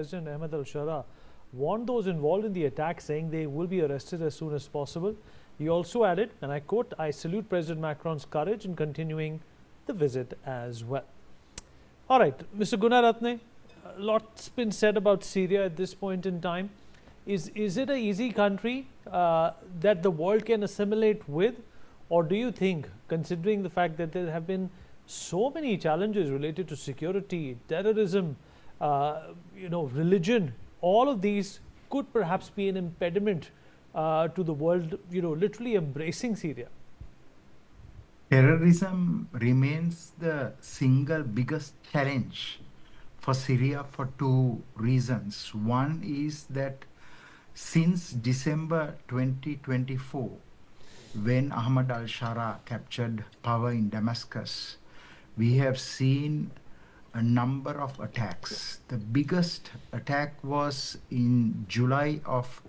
President Ahmed Al-Sharaa warned those involved in the attack, saying they will be arrested as soon as possible. He also added, and I quote, "I salute President Macron's courage in continuing the visit as well." All right, Mr. Gunaratne, a lot's been said about Syria at this point in time. Is it an easy country that the world can assimilate with? Or do you think, considering the fact that there have been so many challenges related to security, terrorism, religion, all of these could perhaps be an impediment to the world, literally embracing Syria? Terrorism remains the single biggest challenge for Syria for two reasons. One is that since December 2024, when Ahmed Al-Sharaa captured power in Damascus, we have seen a number of attacks. The biggest attack was in July of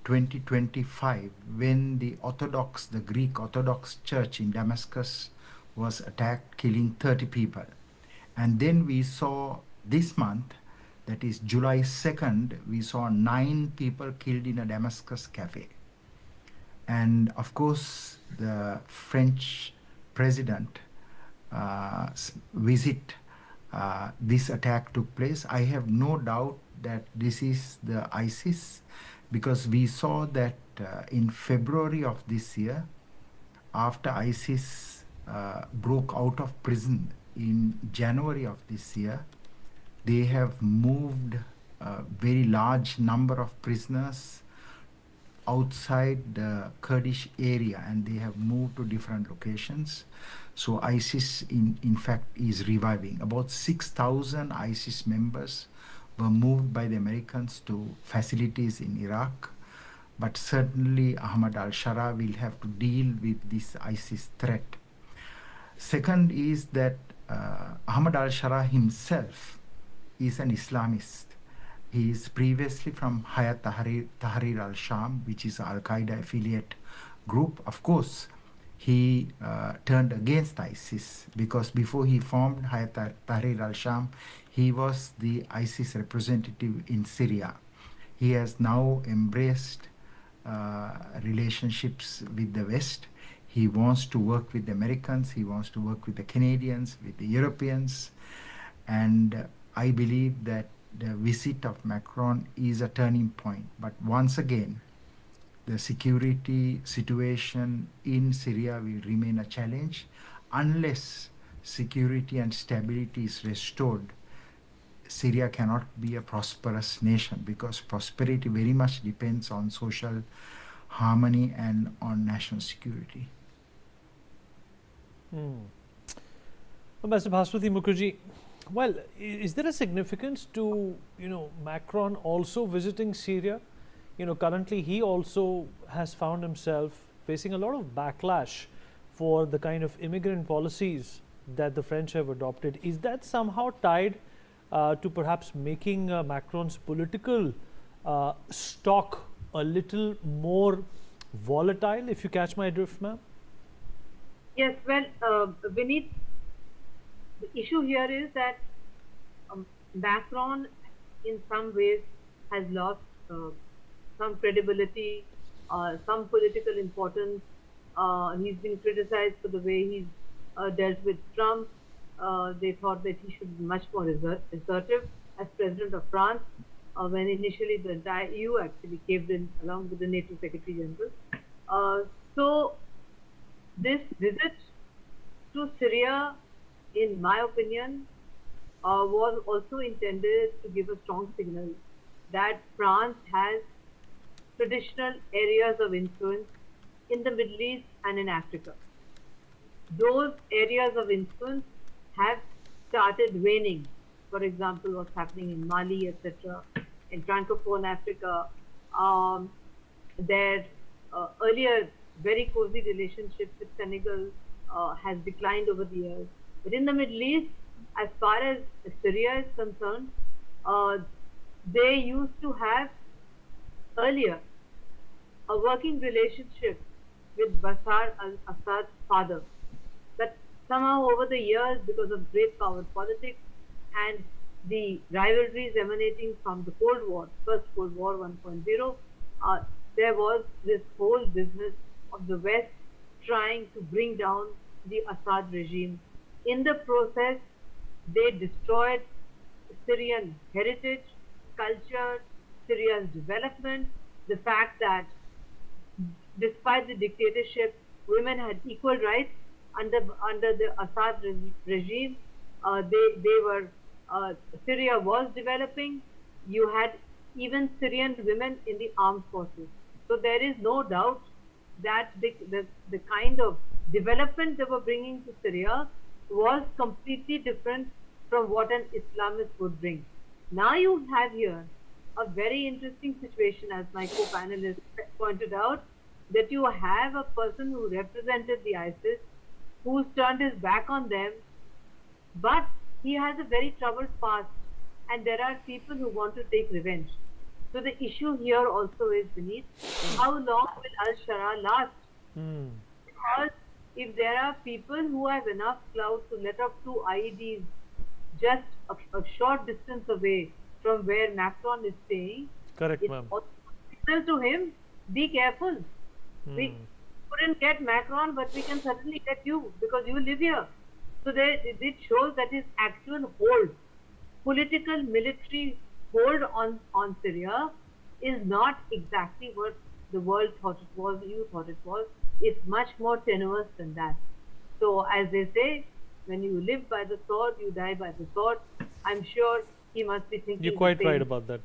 2025, when the Greek Orthodox Church in Damascus was attacked, killing 30 people. And then we saw this month, that is July 2nd, we saw 9 people killed in a Damascus cafe. And of course, the French President visit, this attack took place. I have no doubt that this is the ISIS, because we saw that in February of this year, after ISIS broke out of prison in January of this year, they have moved a very large number of prisoners outside the Kurdish area, and they have moved to different locations. So ISIS in fact is reviving. About 6,000 ISIS members were moved by the Americans to facilities in Iraq. But certainly Ahmed Al-Sharaa will have to deal with this ISIS threat. Second is that Ahmed Al-Sharaa himself is an Islamist. He is previously from Hayat Tahrir al-Sham, which is an Al-Qaeda affiliate group. Of course, he turned against ISIS, because before he formed Hayat Tahrir al-Sham, he was the ISIS representative in Syria. He has now embraced relationships with the West. He wants to work with the Americans, he wants to work with the Canadians, with the Europeans. And I believe that the visit of Macron is a turning point. But once again, the security situation in Syria will remain a challenge unless security and stability is restored. Syria cannot be a prosperous nation, because prosperity very much depends on social harmony and on national security. Mr. Bhaswati Mukherjee, well, is there a significance to Macron also visiting Syria? Currently he also has found himself facing a lot of backlash for the kind of immigrant policies that the French have adopted. Is that somehow tied to perhaps making Macron's political stock a little more volatile, if you catch my drift, ma'am? Yes, well, Vineet, the issue here is that Macron in some ways has lost some credibility, some political importance. He's been criticized for the way he's dealt with Trump. They thought that he should be much more assertive as President of France, when initially the entire EU actually caved in along with the NATO Secretary General. So this visit to Syria, in my opinion, was also intended to give a strong signal that France has traditional areas of influence in the Middle East and in Africa. Those areas of influence have started waning. For example, what's happening in Mali, etc., in Francophone Africa. Their earlier very cozy relationship with Senegal has declined over the years. But in the Middle East, as far as Syria is concerned, they used to have earlier a working relationship with Bashar al-Assad's father. But somehow over the years, because of great power politics and the rivalries emanating from the Cold War, first Cold War 1.0, there was this whole business of the West trying to bring down the Assad regime. In the process, they destroyed Syrian heritage, culture, Syria's development, the fact that despite the dictatorship, women had equal rights under the Assad regime. They were Syria was developing. You had even Syrian women in the armed forces. So there is no doubt that the kind of development they were bringing to Syria was completely different from what an Islamist would bring. Now you have here a very interesting situation, as my co-panelist pointed out, that you have a person who represented the ISIS, who's turned his back on them, but he has a very troubled past, and there are people who want to take revenge. So the issue here also is, beneath, how long will Al-Sharaa last? Because if there are people who have enough clout to let off 2 IEDs just a short distance away from where Macron is staying, Correct, it's ma'am. also a signal to him, be careful. We couldn't get Macron, but we can certainly get you because you live here. So it shows that his actual hold, political military hold on Syria, is not exactly what the world thought it was, you thought it was. It's much more tenuous than that. So as they say, when you live by the sword, you die by the sword. I'm sure he must be thinking You're the quite same. right about that.